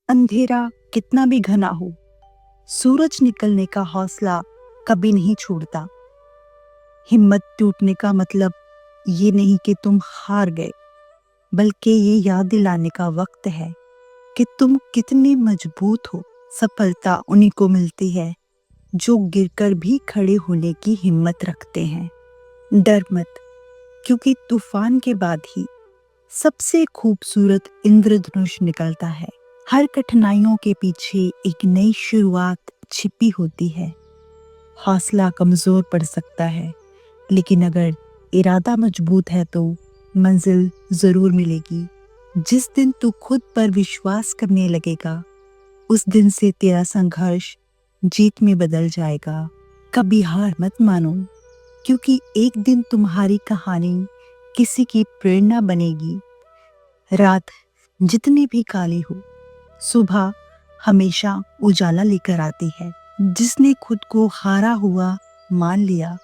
अंधेरा कितना भी घना हो, सूरज निकलने का हौसला कभी नहीं छोड़ता। हिम्मत टूटने का मतलब ये नहीं कि तुम हार गए, बल्कि ये याद दिलाने का वक्त है कि तुम कितने मजबूत हो। सफलता उन्हीं को मिलती है जो गिरकर भी खड़े होने की हिम्मत रखते हैं। डर मत, क्योंकि तूफान के बाद ही सबसे खूबसूरत इंद्रधनुष निकलता है। हर कठिनाइयों के पीछे एक नई शुरुआत छिपी होती है। हौसला कमजोर पड़ सकता है, लेकिन अगर इरादा मजबूत है तो मंजिल जरूर मिलेगी। जिस दिन तू खुद पर विश्वास करने लगेगा, उस दिन से तेरा संघर्ष जीत में बदल जाएगा। कभी हार मत मानो, क्योंकि एक दिन तुम्हारी कहानी किसी की प्रेरणा बनेगी। रात जितनी भी काली हो, सुबह हमेशा उजाला लेकर आती है। जिसने खुद को हारा हुआ मान लिया,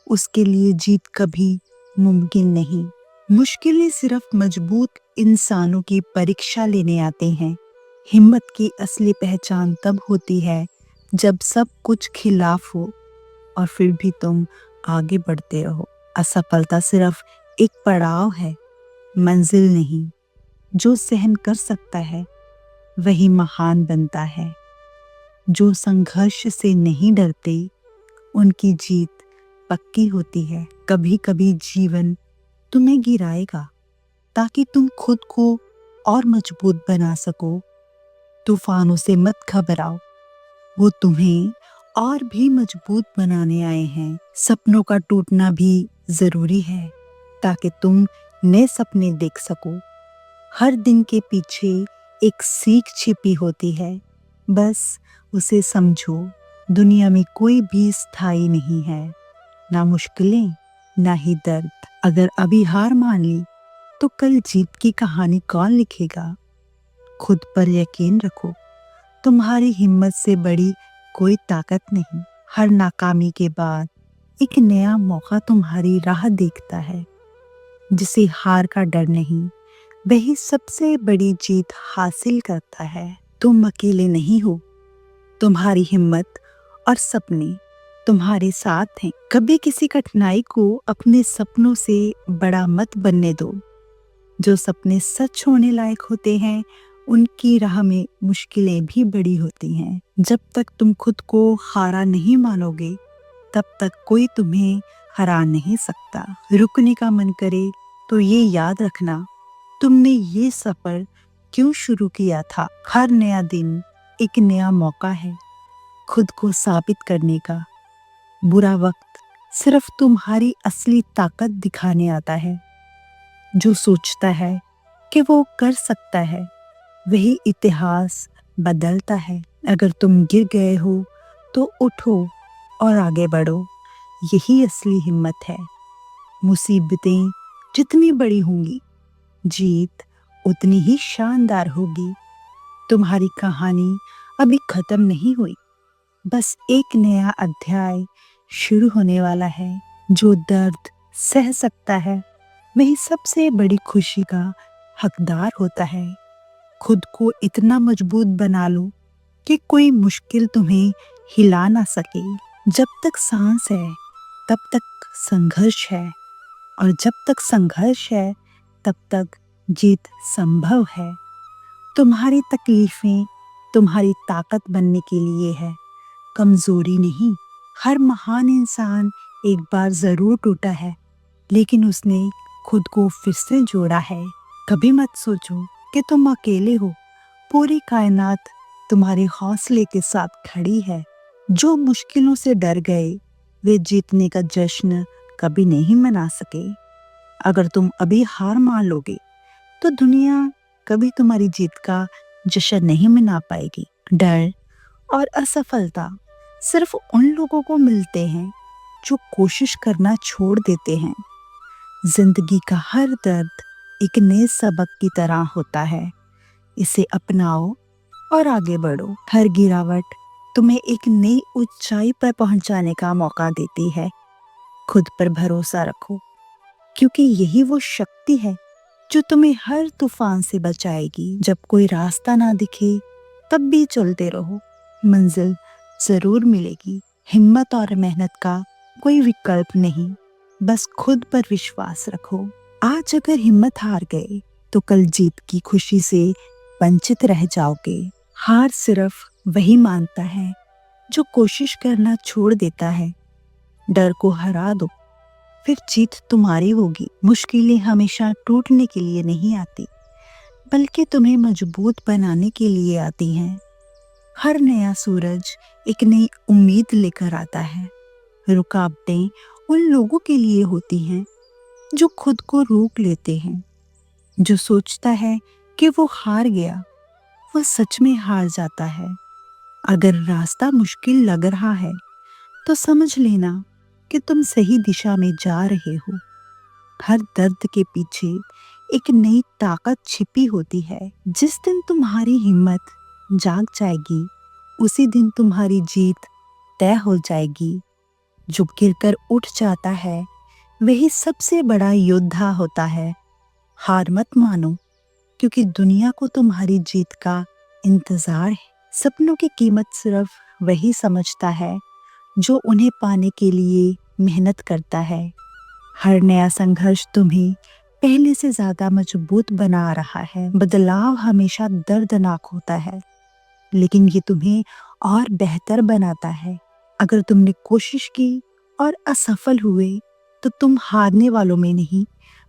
उसके लिए जीत कभी मुमकिन नहीं। मुश्किलें सिर्फ मजबूत इंसानों की परीक्षा लेने आते हैं। हिम्मत की असली पहचान तब होती है जब सब कुछ खिलाफ हो और फिर भी तुम आगे बढ़ते रहो। असफलता सिर्फ एक पड़ाव है, मंजिल नहीं। जो सहन कर सकता है वही महान बनता है। जो संघर्ष से नहीं डरते, उनकी जीत पक्की होती है। कभी कभी जीवन तुम्हें गिराएगा ताकि तुम खुद को और मजबूत बना सको। तूफानों से मत घबराओ, वो तुम्हें और भी मजबूत बनाने आए हैं। सपनों का टूटना भी जरूरी है, ताकि तुम नए सपने देख सको। हर दिन के पीछे एक सीख छिपी होती है, बस उसे समझो। दुनिया में कोई भी स्थायी नहीं है, ना मुश्किलें ना ही दर्द। अगर अभी हार मान ली, तो कल जीत की कहानी कौन लिखेगा? खुद पर यकीन रखो, तुम्हारी हिम्मत से बड़ी कोई ताकत नहीं। हर नाकामी के बाद एक नया मौका तुम्हारी राह देखता है। जिसे हार का डर नहीं, वही सबसे बड़ी जीत हासिल करता है। तुम अकेले नहीं हो, तुम्हारी हिम्मत और सपने तुम्हारे साथ हैं। कभी किसी कठिनाई को अपने सपनों से बड़ा मत बनने दो। जो सपने सच होने लायक होते हैं, उनकी राह में मुश्किलें भी बड़ी होती हैं। जब तक तुम खुद को हारा नहीं मानोगे, तब तक कोई तुम्हें हरा नहीं सकता। रुकने का मन करे तो ये याद रखना, तुमने ये सफर क्यों शुरू किया था। हर नया दिन एक नया मौका है खुद को साबित करने का। बुरा वक्त सिर्फ तुम्हारी असली ताकत दिखाने आता है। जो सोचता है कि वो कर सकता है, वही इतिहास बदलता है। अगर तुम गिर गए हो तो उठो और आगे बढ़ो, यही असली हिम्मत है। मुसीबतें जितनी बड़ी होंगी, जीत उतनी ही शानदार होगी। तुम्हारी कहानी अभी खत्म नहीं हुई, बस एक नया अध्याय शुरू होने वाला है। जो दर्द सह सकता है, वही सबसे बड़ी खुशी का हकदार होता है। खुद को इतना मजबूत बना लो कि कोई मुश्किल तुम्हें हिला ना सके। जब तक सांस है, तब तक संघर्ष है, और जब तक संघर्ष है, तब तक जीत संभव है। तुम्हारी तकलीफें तुम्हारी ताकत बनने के लिए है, कमजोरी नहीं। हर महान इंसान एक बार जरूर टूटा है, लेकिन उसने खुद को फिर से जोड़ा है। कभी मत सोचो कि तुम अकेले हो, पूरी कायनात तुम्हारे हौसले के साथ खड़ी है। जो मुश्किलों से डर गए, वे जीतने का जश्न कभी नहीं मना सके। अगर तुम अभी हार मान लोगे, तो दुनिया कभी तुम्हारी जीत का जश्न नहीं मना पाएगी। डर और असफलता सिर्फ उन लोगों को मिलते हैं जो कोशिश करना छोड़ देते हैं। जिंदगी का हर दर्द एक नए सबक की तरह होता है। इसे अपनाओ और आगे बढ़ो। हर गिरावट तुम्हें एक नई ऊंचाई पर पहुंचाने का मौका देती है। खुद पर भरोसा रखो, क्योंकि यही वो शक्ति है जो तुम्हें हर तूफान से बचाएगी। जब कोई रास्ता ना दिखे, तब भी चलते रहो, मंजिल जरूर मिलेगी। हिम्मत और मेहनत का कोई विकल्प नहीं, बस खुद पर विश्वास रखो। आज अगर हिम्मत हार गए तो कल जीत की खुशी से वंचित रह जाओगे। हार सिर्फ वही मानता है जो कोशिश करना छोड़ देता है। डर को हरा दो, फिर जीत तुम्हारी होगी। मुश्किलें हमेशा टूटने के लिए नहीं आती, बल्कि तुम्हें मजबूत बनाने के लिए आती हैं। हर नया सूरज एक नई उम्मीद लेकर आता है। रुकावटें उन लोगों के लिए होती हैं जो खुद को रोक लेते हैं। जो सोचता है कि वो हार गया, वह सच में हार जाता है। अगर रास्ता मुश्किल लग रहा है तो समझ लेना कि तुम सही दिशा में जा रहे हो। हर दर्द के पीछे एक नई ताकत छिपी होती है। जिस दिन तुम्हारी हिम्मत जाग जाएगी, उसी दिन तुम्हारी जीत तय हो जाएगी। जो गिरकर उठ जाता है वही सबसे बड़ा योद्धा होता है। हार मत मानो, क्योंकि दुनिया को तुम्हारी जीत का इंतजार है। सपनों की कीमत सिर्फ वही समझता है जो उन्हें पाने के लिए मेहनत करता है। हर नया संघर्ष तुम्हें पहले से ज्यादा मजबूत बना रहा है। बदलाव हमेशा दर्दनाक होता है, लेकिन ये तुम्हें और बेहतर बनाता है। अगर तुमने कोशिश की और असफल हुए तो तुम हारने वालों में नहीं,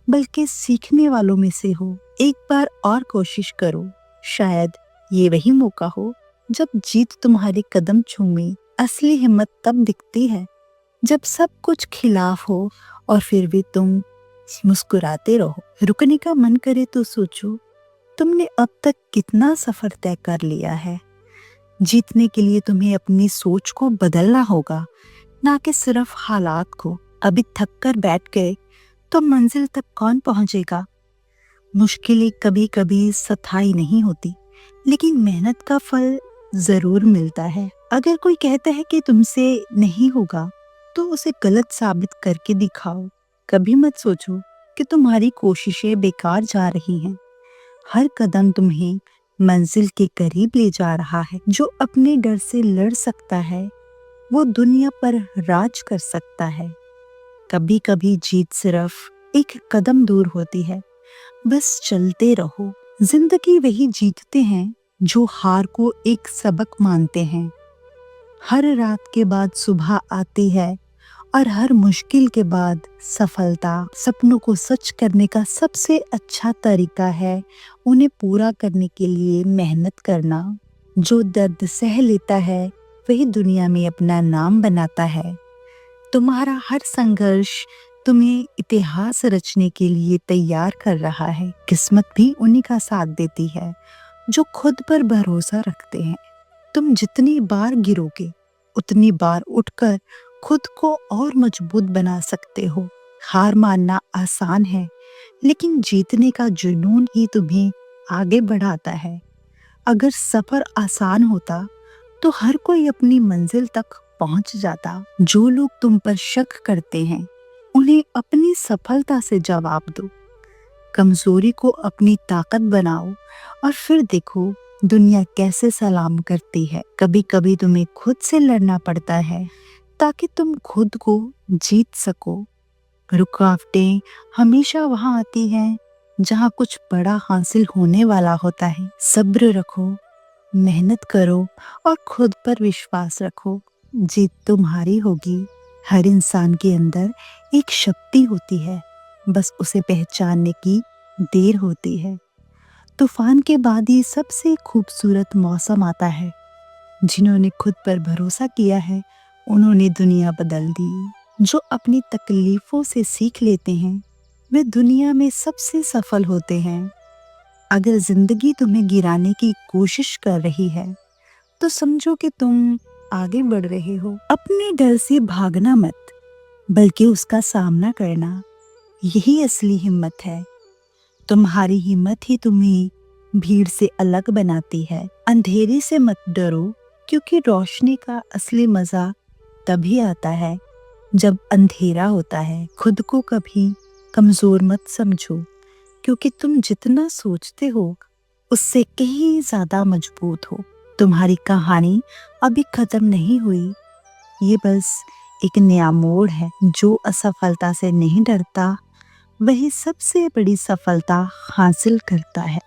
बल्कि सीखने वालों में से हो। एक बार और कोशिश करो, शायद ये वही मौका हो जब जीत तुम्हारे कदम चूमे। असली हिम्मत तब दिखती है जब सब कुछ खिलाफ हो और फिर भी तुम मुस्कुराते रहो। रुकने का मन करे तो सोचो, तुमने अब तक कितना सफर तय कर लिया है। जीतने के लिए तुम्हें अपनी सोच को बदलना होगा, ना कि सिर्फ हालात को। अभी थक कर बैठ गए तो मंजिल तक कौन पहुंचेगा। मुश्किलें कभी कभी स्थायी नहीं होती, लेकिन मेहनत का फल जरूर मिलता है। अगर कोई कहता है कि तुमसे नहीं होगा, तो उसे गलत साबित करके दिखाओ। कभी मत सोचो कि तुम्हारी कोशिशें बेकार जा रही हैं। हर कदम तुम्हें मंजिल के करीब ले जा रहा है। जो अपने डर से लड़ सकता है, वो दुनिया पर राज कर सकता है। कभी कभी जीत सिर्फ एक कदम दूर होती है, बस चलते रहो। जिंदगी वही जीतते हैं जो हार को एक सबक मानते हैं। हर रात के बाद सुबह आती है, और हर मुश्किल के बाद सफलता। सपनों को सच करने का सबसे अच्छा तरीका है उन्हें पूरा करने के लिए मेहनत करना। जो दर्द सह लेता है वही दुनिया में अपना नाम बनाता है। तुम्हारा हर संघर्ष तुम्हें इतिहास रचने के लिए तैयार कर रहा है। किस्मत भी उन्हीं का साथ देती है जो खुद पर भरोसा रखते हैं। तुम जितनी बार गिरोगे, उतनी बार उठकर खुद को और मजबूत बना सकते हो। हार मानना आसान है, लेकिन जीतने का जुनून ही तुम्हें आगे बढ़ाता है। अगर सफर आसान होता तो हर कोई अपनी मंजिल तक पहुंच जाता। जो लोग तुम पर शक करते हैं, उन्हें अपनी सफलता से जवाब दो। कमजोरी को अपनी ताकत बनाओ और फिर देखो दुनिया कैसे सलाम करती है। कभी कभी तुम्हें खुद से लड़ना पड़ता है ताकि तुम खुद को जीत सको। रुकावटें हमेशा वहां आती हैं जहां कुछ बड़ा हासिल होने वाला होता है। सब्र रखो, मेहनत करो और खुद पर विश्वास रखो। जीत तुम्हारी होगी। हर इंसान के अंदर एक शक्ति होती है, बस उसे पहचानने की देर होती है। तूफान के बाद ही सबसे खूबसूरत मौसम आता है। जिन्होंने खुद पर भरोसा किया है, उन्होंने दुनिया बदल दी। जो अपनी तकलीफों से सीख लेते हैं, वे दुनिया में सबसे सफल होते हैं। अगर जिंदगी तुम्हें गिराने की कोशिश कर रही है, तो समझो कि तुम आगे बढ़ रहे हो। अपने डर से भागना मत, बल्कि उसका सामना करना, यही असली हिम्मत है। तुम्हारी हिम्मत ही तुम्हें भीड़ से अलग बनाती है। अंधेरे से मत डरो, क्योंकि रोशनी का असली मजा तभी आता है जब अंधेरा होता है। खुद को कभी कमजोर मत समझो, क्योंकि तुम जितना सोचते हो उससे कहीं ज्यादा मजबूत हो। तुम्हारी कहानी अभी खत्म नहीं हुई। ये बस एक नया मोड़ है। जो असफलता से नहीं डरता वही सबसे बड़ी सफलता हासिल करता है।